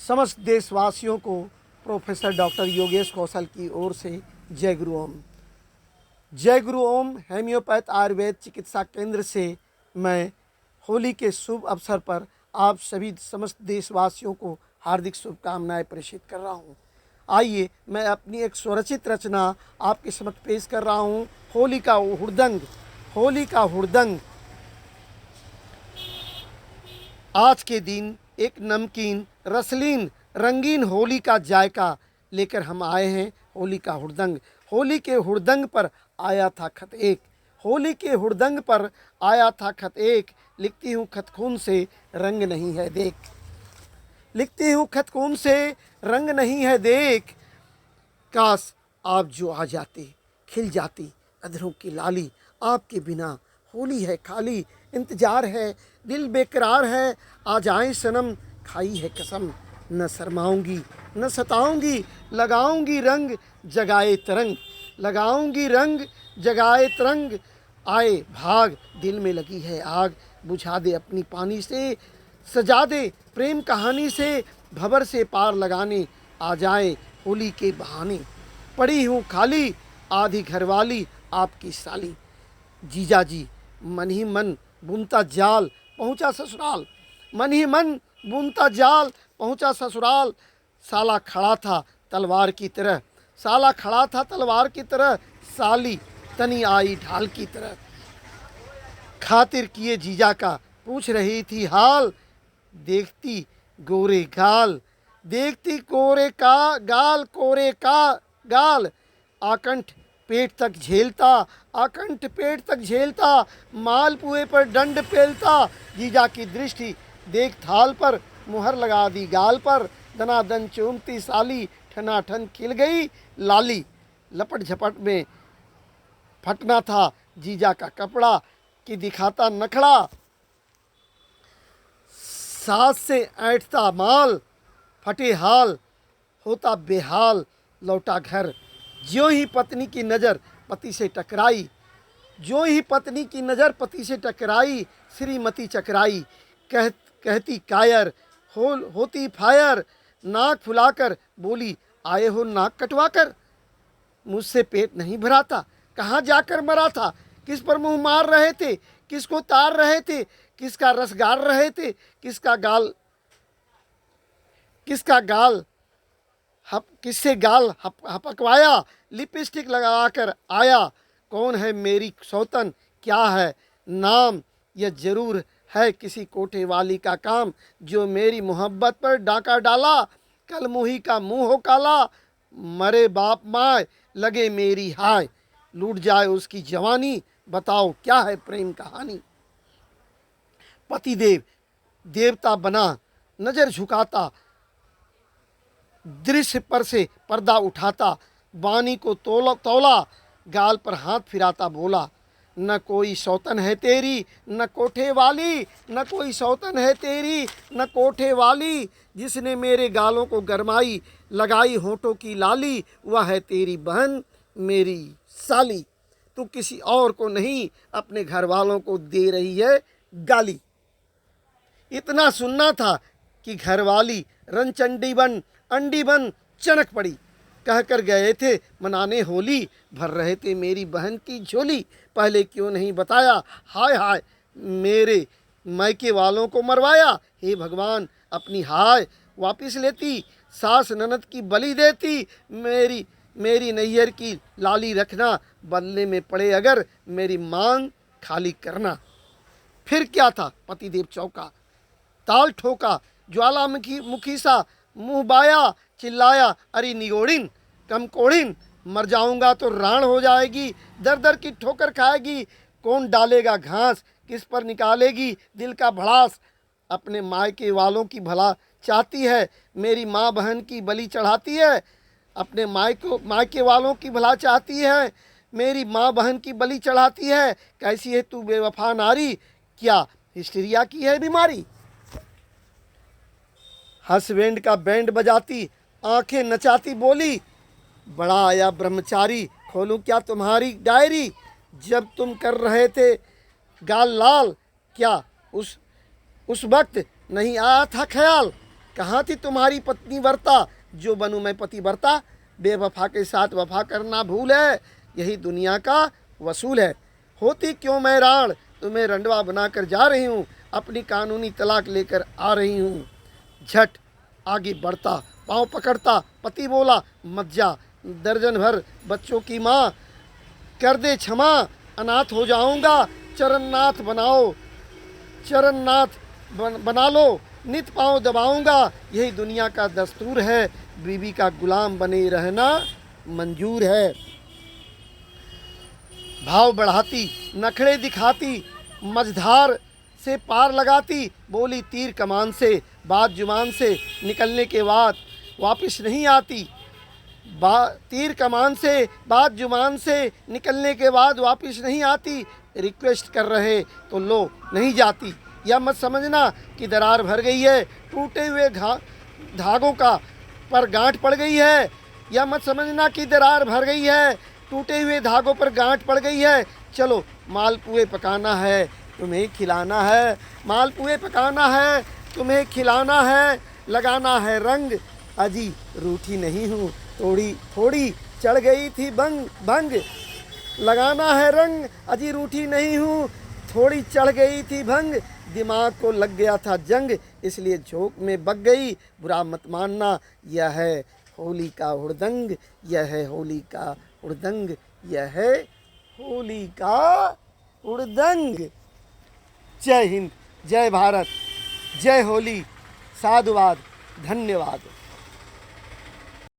समस्त देशवासियों को प्रोफेसर डॉक्टर योगेश कौशल की ओर से जय गुरु ओम। जय गुरु ओम हेम्योपैथ आयुर्वेद चिकित्सा केंद्र से मैं होली के शुभ अवसर पर आप सभी समस्त देशवासियों को हार्दिक शुभकामनाएं प्रेषित कर रहा हूं। आइए मैं अपनी एक स्वरचित रचना आपके समक्ष पेश कर रहा हूं। होली का हुड़दंग। होली का हुड़दंग। आज के दिन एक नमकीन रसलीन रंगीन होली का जायका लेकर हम आए हैं। होली का हुड़दंग। होली के हुड़दंग पर आया था खत एक। होली के हुड़दंग पर आया था खत एक। लिखती हूँ खत खून से रंग नहीं है देख। लिखती हूँ खत खून से रंग नहीं है देख। काश आप जो आ जाते, खिल जाती अधरों की लाली। आपके बिना होली है खाली। इंतजार है, दिल बेकरार है। आ जाएं सनम, खाई है कसम। न शर्माऊंगी न सताऊंगी, लगाऊंगी रंग जगाए तरंग। लगाऊंगी रंग जगाए तरंग। आए भाग, दिल में लगी है आग। बुझा दे अपनी पानी से, सजा दे प्रेम कहानी से। भंवर से पार लगाने आ जाए होली के बहाने। पड़ी हूँ खाली, आधी घरवाली आपकी साली। जीजा जी मन ही मन बुनता जाल, पहुँचा ससुराल। मन ही मन बुनता जाल, पहुँचा ससुराल। साला खड़ा था तलवार की तरह। साला खड़ा था तलवार की तरह। साली तनी आई ढाल की तरह। खातिर किए जीजा का पूछ रही थी हाल। देखती गोरे गाल, देखती कोरे का गाल, कोरे का गाल। आकंठ पेट तक झेलता, आकंठ पेट तक झेलता। मालपुए पर डंड पेलता। जीजा की दृष्टि देख थाल पर, मुहर लगा दी गाल पर। दनादन चूमती साली, ठनाठन खिल गई लाली। लपट झपट में फटना था जीजा का कपड़ा कि दिखाता नखड़ा। सास से ऐंठता माल, फटे हाल होता बेहाल। लौटा घर, ज्यों ही पत्नी की नज़र पति से टकराई। ज्यों ही पत्नी की नज़र पति से टकराई। श्रीमती चकराई, कहती कायर, होती फायर। नाक फुलाकर बोली, आए हो नाक कटवाकर। मुझसे पेट नहीं भरा था, कहाँ जाकर मरा था। किस पर मुंह मार रहे थे, किसको तार रहे थे। किसका रस गार रहे थे, किससे गाल हपकवाया। लिपस्टिक लगाकर आया, कौन है मेरी सौतन, क्या है नाम। यह जरूर है किसी कोठे वाली का काम, जो मेरी मोहब्बत पर डाका डाला। कल मुही का मुंह हो काला, मरे बाप माए लगे मेरी हाय। लूट जाए उसकी जवानी, बताओ क्या है प्रेम कहानी। पतिदेव देवता बना, नजर झुकाता, दृश्य पर से पर्दा उठाता। वाणी को तौला, गाल पर हाथ फिराता बोला, न कोई सौतन है तेरी न कोठे वाली। न कोई सौतन है तेरी न कोठे वाली। जिसने मेरे गालों को गरमाई, लगाई होठों की लाली। वह है तेरी बहन मेरी साली। तू किसी और को नहीं, अपने घर वालों को दे रही है गाली। इतना सुनना था कि घरवाली रनचंडी बन, अंडी बन चनक पड़ी। कहकर गए थे मनाने होली, भर रहे थे मेरी बहन की झोली। पहले क्यों नहीं बताया, हाय हाय मेरे मायके वालों को मरवाया। हे भगवान अपनी हाय वापिस लेती, सास ननद की बलि देती। मेरी नैयर की लाली रखना, बदले में पड़े अगर मेरी मांग खाली करना। फिर क्या था, पतिदेव चौका, ताल ठोका, ज्वालामुखी सा मुंह बाया। चिल्लाया, अरे निगोड़िन कम कोड़िन, मर जाऊंगा तो राण हो जाएगी। दर दर की ठोकर खाएगी, कौन डालेगा घास, किस पर निकालेगी दिल का भड़ास। अपने मायके वालों की भला चाहती है, मेरी माँ बहन की बलि चढ़ाती है। अपने मायके वालों की भला चाहती है, मेरी माँ बहन की बलि चढ़ाती है। कैसी है तू बेवफा नारी, क्या हिस्टीरिया की है बीमारी। हसबैंड का बैंड बजाती, आंखें नचाती बोली, बड़ा आया ब्रह्मचारी, खोलूं क्या तुम्हारी डायरी। जब तुम कर रहे थे गाल लाल, क्या उस वक्त नहीं आया था ख्याल। कहाँ थी तुम्हारी पत्नी वर्ता, जो बनूं मैं पति वर्ता। बेवफा के साथ वफा करना भूल है, यही दुनिया का वसूल है। होती क्यों मैं राण, तुम्हें रंडवा बनाकर जा रही हूँ, अपनी कानूनी तलाक लेकर आ रही हूँ। झट आगे बढ़ता, पाँव पकड़ता, पति बोला मत जा, दर्जन भर बच्चों की माँ, कर दे क्षमा, अनाथ हो जाऊंगा, चरणनाथ बनाओ, चरणनाथ बना लो, नित पाँव दबाऊंगा, यही दुनिया का दस्तूर है, बीवी का गुलाम बने रहना मंजूर है। भाव बढ़ाती, नखड़े दिखाती, मझधार से पार लगाती, बोली तीर कमान से, बात जुबान से निकलने के बाद वापस नहीं आती। तीर कमान से, बात जुबान से निकलने के बाद वापस नहीं आती। रिक्वेस्ट कर रहे तो लो नहीं जाती। यह मत समझना कि दरार भर गई है, टूटे हुए धागों का पर गांठ पड़ गई है। यह मत समझना कि दरार भर गई है, टूटे हुए धागों पर गांठ पड़ गई है। चलो मालपुए पकाना है, तुम्हें खिलाना है, मालपुए पकाना है, तुम्हें खिलाना है, लगाना है रंग, अजी रूठी नहीं हूँ, थोड़ी थोड़ी चढ़ गई थी भंग, लगाना है रंग, अजी रूठी नहीं हूँ, थोड़ी चढ़ गई थी भंग, दिमाग को लग गया था जंग, इसलिए झोंक में बग गई, बुरा मत मानना, यह है होली का हुड़दंग, यह है होली का हुड़दंग, यह है होली का हुड़दंग। जय हिंद, जय भारत, जय होली, साधुवाद, धन्यवाद।